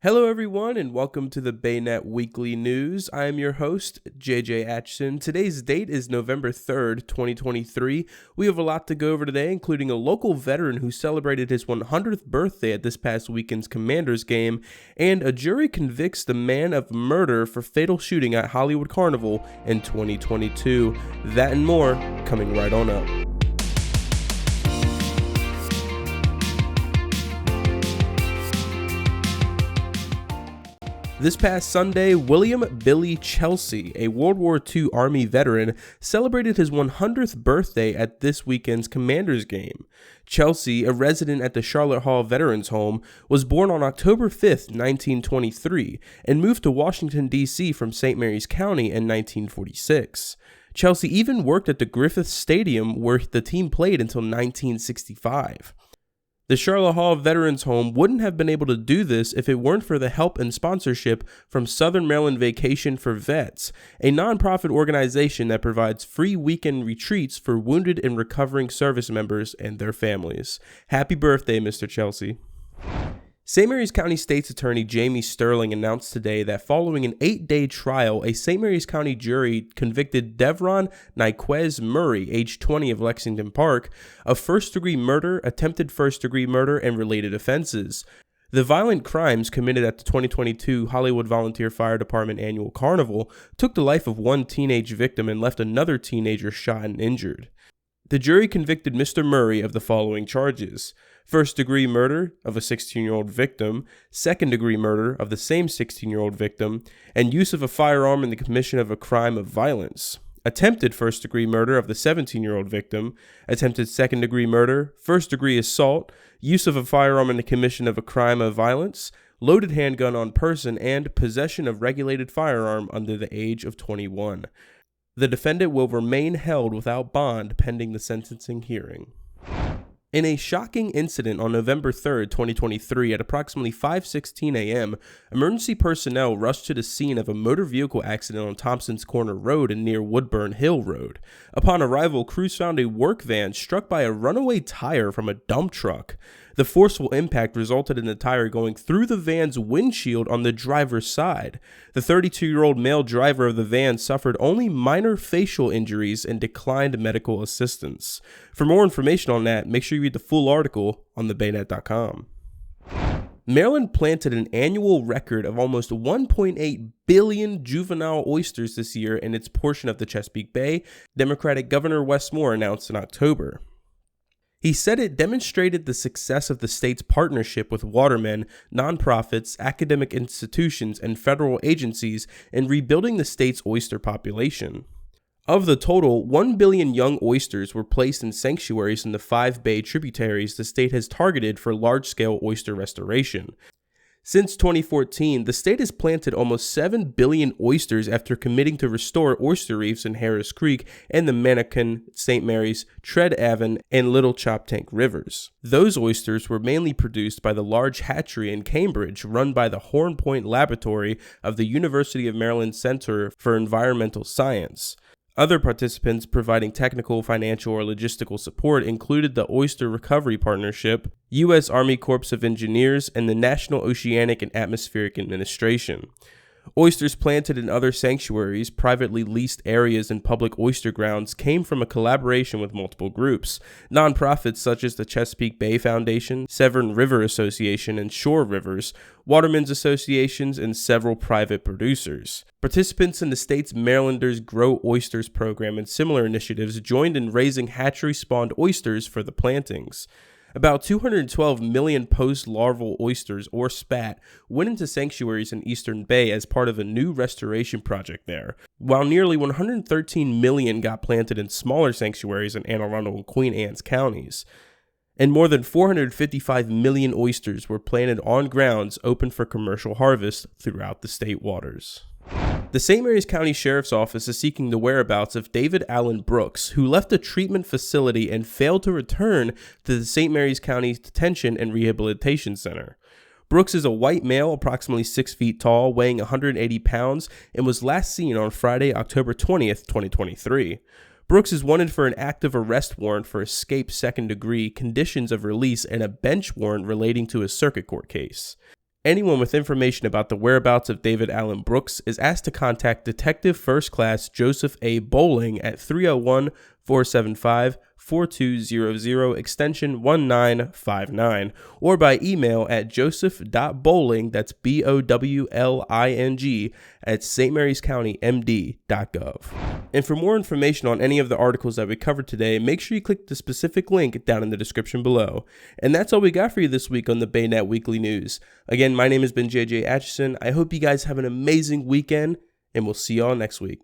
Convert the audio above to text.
Hello everyone and welcome to the BayNet Weekly News. I am your host, JJ Atchison. Today's date is November 3rd, 2023. We have a lot to go over today, including a local veteran who celebrated his 100th birthday at this past weekend's Commanders game, and a jury convicts the man of murder for fatal shooting at Hollywood Carnival in 2022. That and more coming right on up. This past Sunday, William Billy Chelsea, a World War II Army veteran, celebrated his 100th birthday at this weekend's Commanders game. Chelsea, a resident at the Charlotte Hall Veterans Home, was born on October 5, 1923, and moved to Washington, D.C. from St. Mary's County in 1946. Chelsea even worked at the Griffith Stadium where the team played until 1965. The Charlotte Hall Veterans Home wouldn't have been able to do this if it weren't for the help and sponsorship from Southern Maryland Vacation for Vets, a nonprofit organization that provides free weekend retreats for wounded and recovering service members and their families. Happy birthday, Mr. Chelsea. St. Mary's County State's Attorney Jamie Sterling announced today that following an 8-day trial, a St. Mary's County jury convicted Devron Nyquez Murray, age 20 of Lexington Park, of first-degree murder, attempted first-degree murder, and related offenses. The violent crimes committed at the 2022 Hollywood Volunteer Fire Department annual carnival took the life of one teenage victim and left another teenager shot and injured. The jury convicted Mr. Murray of the following charges: first-degree murder of a 16-year-old victim, second-degree murder of the same 16-year-old victim, and use of a firearm in the commission of a crime of violence. Attempted first-degree murder of the 17-year-old victim, attempted second-degree murder, first-degree assault, use of a firearm in the commission of a crime of violence, loaded handgun on person, and possession of regulated firearm under the age of 21. The defendant will remain held without bond pending the sentencing hearing. In a shocking incident on November 3rd, 2023, at approximately 5:16 a.m., emergency personnel rushed to the scene of a motor vehicle accident on Thompson's Corner Road and near Woodburn Hill Road. Upon arrival, crews found a work van struck by a runaway tire from a dump truck. The forceful impact resulted in the tire going through the van's windshield on the driver's side. The 32-year-old male driver of the van suffered only minor facial injuries and declined medical assistance. For more information on that, make sure you read the full article on thebaynet.com. Maryland planted an annual record of almost 1.8 billion juvenile oysters this year in its portion of the Chesapeake Bay, Democratic Governor Wes Moore announced in October. He said it demonstrated the success of the state's partnership with watermen, nonprofits, academic institutions, and federal agencies in rebuilding the state's oyster population. Of the total, 1 billion young oysters were placed in sanctuaries in the 5 bay tributaries the state has targeted for large-scale oyster restoration. Since 2014, the state has planted almost 7 billion oysters after committing to restore oyster reefs in Harris Creek and the Manikin, St. Mary's, Tread Avon, and Little Choptank rivers. Those oysters were mainly produced by the large hatchery in Cambridge run by the Horn Point Laboratory of the University of Maryland Center for Environmental Science. Other participants providing technical, financial, or logistical support included the Oyster Recovery Partnership, U.S. Army Corps of Engineers, and the National Oceanic and Atmospheric Administration. Oysters planted in other sanctuaries, privately leased areas, and public oyster grounds came from a collaboration with multiple groups. Nonprofits such as the Chesapeake Bay Foundation, Severn River Association, and Shore Rivers, watermen's associations, and several private producers. Participants in the state's Marylanders Grow Oysters program and similar initiatives joined in raising hatchery-spawned oysters for the plantings. About 212 million post-larval oysters, or spat, went into sanctuaries in Eastern Bay as part of a new restoration project there, while nearly 113 million got planted in smaller sanctuaries in Anne Arundel and Queen Anne's counties. And more than 455 million oysters were planted on grounds open for commercial harvest throughout the state waters. The St. Mary's County Sheriff's Office is seeking the whereabouts of David Allen Brooks, who left a treatment facility and failed to return to the St. Mary's County Detention and Rehabilitation Center. Brooks is a white male, approximately 6 feet tall, weighing 180 pounds, and was last seen on Friday, October 20th, 2023. Brooks is wanted for an active arrest warrant for escape second degree, conditions of release, and a bench warrant relating to a circuit court case. Anyone with information about the whereabouts of David Allen Brooks is asked to contact Detective First Class Joseph A. Bowling at 301-475-4200 extension 1959 or by email at joseph.bowling, that's BOWLING, at stmaryscountymd.gov. And for more information on any of the articles that we covered today, make sure you click the specific link down in the description below. And that's all we got for you this week on the BayNet Weekly News. Again, my name has been JJ Atchison. I hope you guys have an amazing weekend, and we'll see y'all next week.